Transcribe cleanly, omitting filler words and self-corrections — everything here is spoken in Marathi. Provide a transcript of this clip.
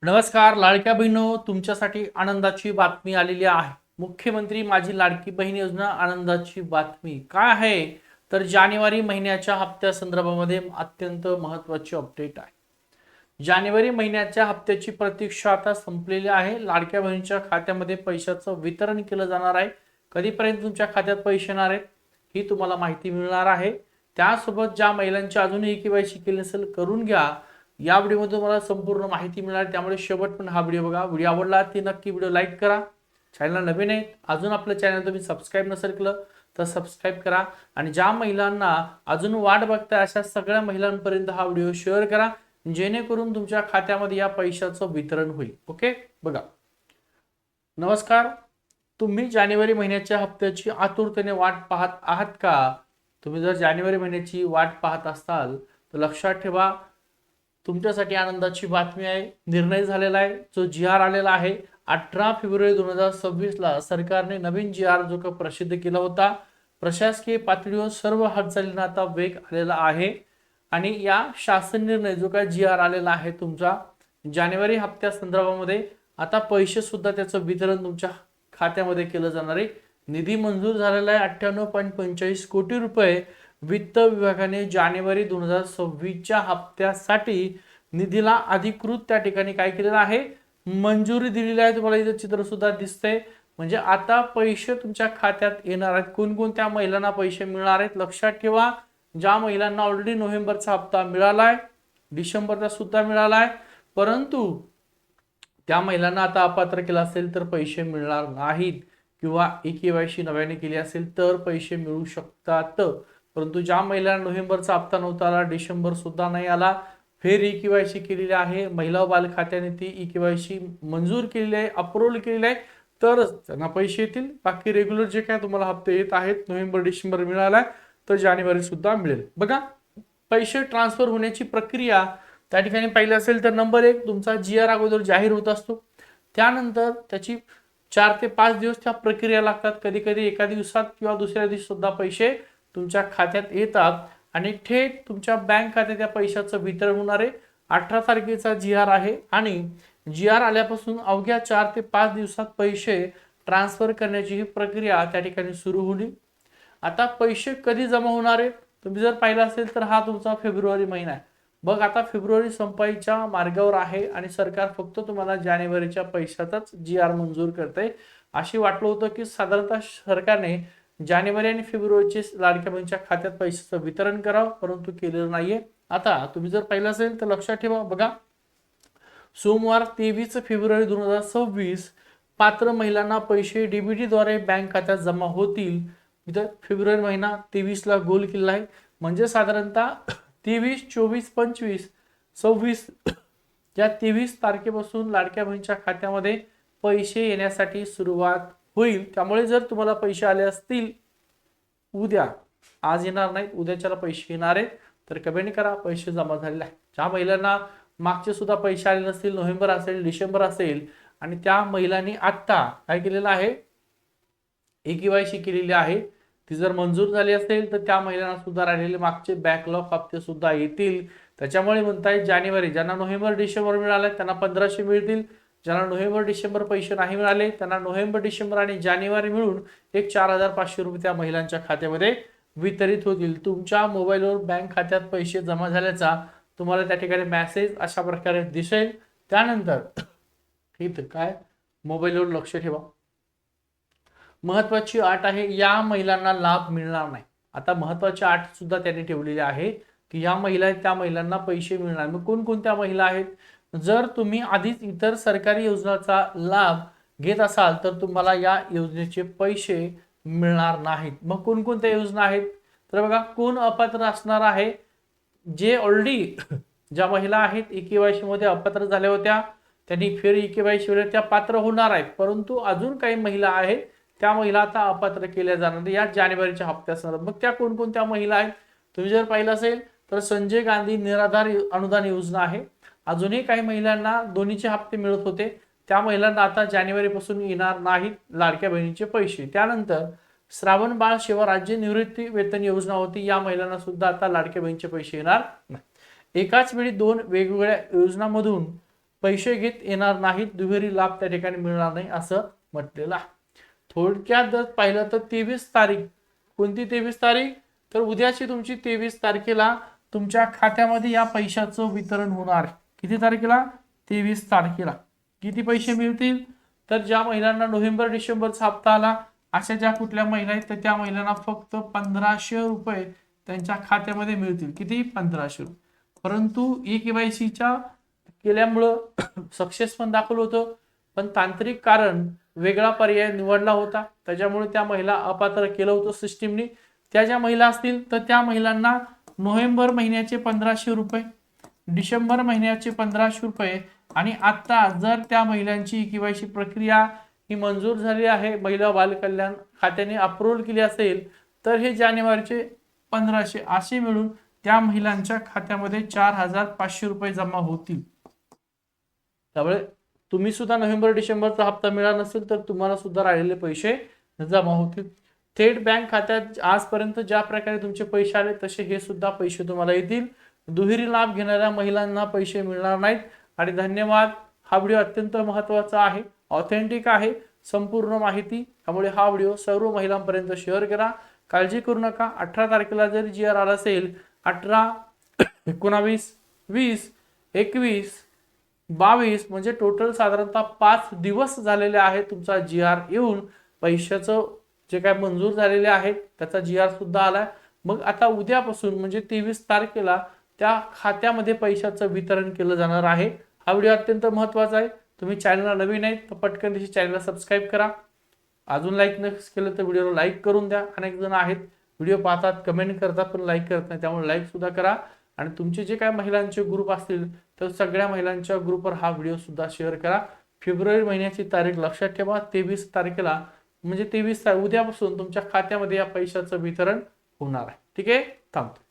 नमस्कार लाडक्या बहिणो, तुमच्यासाठी आनंदाची बातमी आलेली आहे। मुख्यमंत्री माझी लाडकी बहीण योजना आनंदाची बातमी काय आहे तर जानेवारी महिन्याच्या हप्त्या संदर्भामध्ये अत्यंत महत्त्वाची अपडेट आहे। जानेवारी महिन्याच्या हप्त्याची प्रतीक्षा आता संपलेली आहे। लाडक्या बहिणीच्या खात्यामध्ये पैशाचं वितरण केलं जाणार आहे। कधीपर्यंत तुमच्या खात्यात पैसे येणार आहेत ही तुम्हाला माहिती मिळणार आहे। त्यासोबत ज्या महिलांची अजूनही केवायसी केली नसेल करून घ्या। या व्हिडिओमध्ये तुम्हाला संपूर्ण माहिती मिळणार, त्यामुळे शेवटपर्यंत हा व्हिडिओ बघा। व्हिडिओ आवडला तर नक्की व्हिडिओ लाईक करा। चॅनलला नवीन आहे अजून आपल्या चॅनल तुम्ही सबस्क्राइब नसेल केलं तर सबस्क्राइब करा आणि ज्या महिलांना अजून वाट बघताय अशा सगळ्या महिलांपर्यंत हा व्हिडिओ शेअर करा, जेणेकरून तुमच्या खात्यामध्ये या पैशाचं वितरण होईल। ओके बघा, नमस्कार। तुम्ही जानेवारी महिन्याच्या हप्त्याची आतुरतेने वाट पाहत आहात का? तुम्ही जर जानेवारी महिन्याची वाट पाहत असाल तर लक्षात ठेवा, तुमच्यासाठी आनंदाची बातमी आहे। निर्णय झालेला आहे, जो जी-आर आलेला आहे 18 फेब्रुवारी 2026 ला सरकारने नवीन जी-आर जो का प्रसिद्ध केला होता। प्रशासकीय पातळीवर सर्व हालचालींना आता वेग आलेला आहे आणि या शासन निर्णय जो का जी-आर आलेला आहे तुमचा जानेवारी हप्त्या संदर्भामध्ये आता पैसे सुद्धा त्याचं वितरण तुमच्या खात्यामध्ये केलं जाणार आहे। निधी मंजूर झालेला आहे 98.45 कोटी रुपये। वित्त विभागाने जानेवारी 2026 च्या हप्त्यासाठी निधीला अधिकृत त्या ठिकाणी काय केलेलं आहे, मंजुरी दिलेली आहे। तुम्हाला इथे चित्र सुद्धा दिसतंय, म्हणजे आता पैसे तुमच्या खात्यात येणार आहेत। कोणकोणत्या महिलांना पैसे मिळणार आहेत लक्षात ठेवा। ज्या महिलांना ऑलरेडी नोव्हेंबरचा हप्ता मिळालाय, डिसेंबरचा सुद्धा मिळालाय, परंतु त्या महिलांना आता अपात्र केला असेल तर पैसे मिळणार नाहीत, किंवा ई-केवायसी नव्याने केली असेल तर पैसे मिळू शकतात। परंतु ज्या महिलांना नोव्हेंबरचा हप्ता नव्हता आला, डिसेंबर सुद्धा नाही आला, फेर ई-केवायसी केलेली आहे, महिला व बाल खात्याने ती ई-केवायसी मंजूर केलेली आहे, अप्रूव्हल केलेली आहे, तरच त्यांना पैसे येतील। बाकी रेग्युलर जे काय तुम्हाला हप्ते येत आहेत नोव्हेंबर डिसेंबर मिळालाय तर जानेवारी सुद्धा मिळेल। बघा, पैसे ट्रान्सफर होण्याची प्रक्रिया त्या ठिकाणी पाहिलं असेल तर नंबर 1 तुमचा जी-आर अगोदर जाहीर होत असतो, त्यानंतर त्याची 4 ते 5 दिवस त्या प्रक्रिया लागतात। कधी कधी एका दिवसात किंवा दुसऱ्या दिवशी सुद्धा पैसे तुमच्या खात्यात येतात आणि थेट तुमच्या बँक खात्यात त्या पैशाचं वितरण होणार आहे। 18 तारखेचा जी-आर आहे आणि जी-आर आल्यापासून अवघ्या 4 ते 5 दिवसात पैसे ट्रान्सफर करण्याची ही प्रक्रिया त्या ठिकाणी सुरू होईल। आता पैसे कधी जमा होणार आहे तुम्ही जर पाहिलं असेल तर हा तुमचा फेब्रुवारी महिना आहे। बघ, आता फेब्रुवारी संपायच्या मार्गावर आहे आणि सरकार फक्त तुम्हाला जानेवारीच्या पैशाचाच जी-आर मंजूर करते। अशी वाटलं होतं की साधारणतः सरकारने जानेवारी आणि फेब्रुवारीचे लाडक्या बहिणीच्या खात्यात पैशाचं वितरण करावं, परंतु केलेलं नाहीये। आता तुम्ही जर पाहिलं असेल तर लक्षात ठेवा, बघा, सोमवार 23 फेब्रुवारी 2026 पात्र महिलांना पैसे डीबीटी द्वारे बँक खात्यात जमा होतील। इथं फेब्रुवारी महिना 23 ला गोल केला आहे, म्हणजे साधारणतः 23, 24, 25, 26 या 23 तारखेपासून लाडक्या बहिणीच्या खात्यामध्ये पैसे येण्यासाठी सुरुवात होईल। त्यामुळे जर तुम्हाला पैसे आले असतील उद्या, आज येणार नाहीत, उद्याच्याला पैसे येणार आहेत तर कमेंट करा पैसे जमा झालेले आहेत। ज्या महिलांना मागचे सुद्धा पैसे आले नसतील, नोव्हेंबर असेल, डिसेंबर असेल, आणि त्या महिलांनी आता काय केलेलं आहे, ई-केवायसी केलेली आहे, ती जर मंजूर झाली असेल तर त्या महिलांना सुद्धा राहिलेले मागचे बॅकलॉग हप्ते सुद्धा येतील। त्याच्यामुळे म्हणताय जानेवारी, ज्यांना नोव्हेंबर डिसेंबर मिळाले त्यांना 1500 मिळतील, ज्यांना नोव्हेंबर डिसेंबर पैसे नाही मिळाले त्यांना नोव्हेंबर डिसेंबर आणि जानेवारी मिळून एक 4500 रुपये त्या महिलांच्या खात्यामध्ये वितरित होतील। तुमच्या मोबाईलवर बँक खात्यात पैसे जमा झाल्याचा तुम्हाला त्या ठिकाणी मेसेज अशा प्रकारे दिसेल। त्यानंतर ठीक काय, मोबाईलवर लक्ष ठेवा, महत्वाची अट आहे, या महिलांना लाभ मिळणार नाही। आता महत्वाची अट सुद्धा त्यांनी ठेवलेली आहे की या महिला त्या महिलांना पैसे मिळणार। मग कोणकोणत्या महिला आहेत, जर तुम्ही आधीच इतर सरकारी योजनांचा लाभ घेत असाल तर तुम्हाला या योजनेचे पैसे मिळणार नाहीत। मग कोणकोणत्या योजना आहेत तर बघा, कोण अपात्र असणार आहे, जे ऑलरेडी ज्या महिला आहेत ई-केवायसी मध्ये अपात्र झाल्या होत्या त्यांनी फेर ई-केवायसी मध्ये त्या पात्र होणार आहेत, परंतु अजून काही महिला आहेत त्या महिला आता अपात्र केल्या जाणार या जानेवारीच्या हप्त्यासंदर्भात। मग त्या कोणकोणत्या महिला आहेत तुम्ही जर पाहिलं असेल तर संजय गांधी निराधार अनुदान योजना आहे। अजूनही काही महिलांना दोन्हीचे हप्ते मिळत होते, त्या महिलांना आता जानेवारी पासून येणार नाहीत लाडक्या बहिणीचे पैसे। त्यानंतर श्रावण बाळ सेवा राज्य निवृत्ती वेतन योजना होती, या महिलांना सुद्धा आता लाडक्या बहिणीचे पैसे येणार नाही। एकाच वेळी दोन वेगवेगळ्या योजनांमधून पैसे घेत येणार नाहीत, दुहेरी लाभ त्या ठिकाणी मिळणार नाही असं म्हटलेलं आहे. थोडक्यात जर पाहिलं तर 23 तारीख, कोणती 23 तारीख, तर उद्याची तुमची 23 तारखेला तुमच्या खात्यामध्ये या पैशाचं वितरण होणार आहे. किती तारखेला? 23 तारखेला. किती पैसे मिळतील? तर ज्या महिलांना नोव्हेंबर डिसेंबरचा हप्ता आला, अशा ज्या कुठल्या महिला आहेत तर त्या महिलांना फक्त 1500 रुपये त्यांच्या खात्यामध्ये मिळतील. किती? 1500 रुपये. परंतु ई-केवायसीच्या केल्यामुळं सक्सेस पण दाखवलं होतं, पण तांत्रिक कारण वेगळा पर्याय निवडला होता, त्याच्यामुळे त्या महिला अपात्र केलं होतं सिस्टीमने. त्या ज्या महिला असतील तर त्या महिलांना नोव्हेंबर महिन्याचे 1500 रुपये, डिसेंबर महिन्याचे 1500 रुपये आणि आता जर त्या महिलांची केवायसी प्रक्रिया ही मंजूर झाली आहे, महिला बाल कल्याण खात्याने अप्रूव्हल केली असेल, तर हे जानेवारीचे 1500 असे मिळून त्या महिलांच्या खात्यामध्ये 4500 रुपये जमा होतील. त्यामुळे तुम्ही सुद्धा नोव्हेंबर डिसेंबरचा हप्ता मिळाला नसेल तर तुम्हाला सुद्धा राहिलेले पैसे जमा होतील. थेट बँक खात्यात आजपर्यंत ज्या प्रकारे तुमचे पैसे आले तसे हे सुद्धा पैसे तुम्हाला येतील. दुहेरी लाभ घेणाऱ्या महिलांना पैसे मिळणार नाहीत. आणि धन्यवाद. हा व्हिडिओ अत्यंत महत्त्वाचा आहे, ऑथेंटिक आहे, संपूर्ण माहिती, त्यामुळे हा व्हिडिओ सर्व महिलांपर्यंत शेअर करा. काळजी करू नका. 18 तारखेला जर जी आर आला असेल, 18, 19, 20, 21, 22 म्हणजे टोटल साधारणतः 5 दिवस झालेले आहेत तुमचा जी आर येऊन. पैशाचं जे काय मंजूर झालेले आहेत त्याचा जी आर सुद्धा आलाय. मग आता उद्यापासून म्हणजे 23 तारखेला त्या खात्यामध्ये पैशाचं वितरण केलं जाणार आहे. हा व्हिडिओ अत्यंत महत्त्वाचा आहे. तुम्ही चॅनलला नवीन आहेत तर पटकन त्याची चॅनलला सबस्क्राईब करा. अजून लाईक न केलं तर व्हिडिओला लाईक करून द्या. अनेक जण आहेत व्हिडिओ पाहतात, कमेंट करतात पण लाईक करत नाही, त्यामुळे लाईक सुद्धा करा. आणि तुमचे जे काय महिलांचे ग्रुप असतील तर सगळ्या महिलांच्या ग्रुपवर हा व्हिडिओ सुद्धा शेअर करा. फेब्रुवारी महिन्याची तारीख लक्षात ठेवा, 23 तारखेला म्हणजे 23 उद्यापासून तुमच्या खात्यामध्ये या पैशाचं वितरण होणार आहे. ठीक आहे, थांबतो.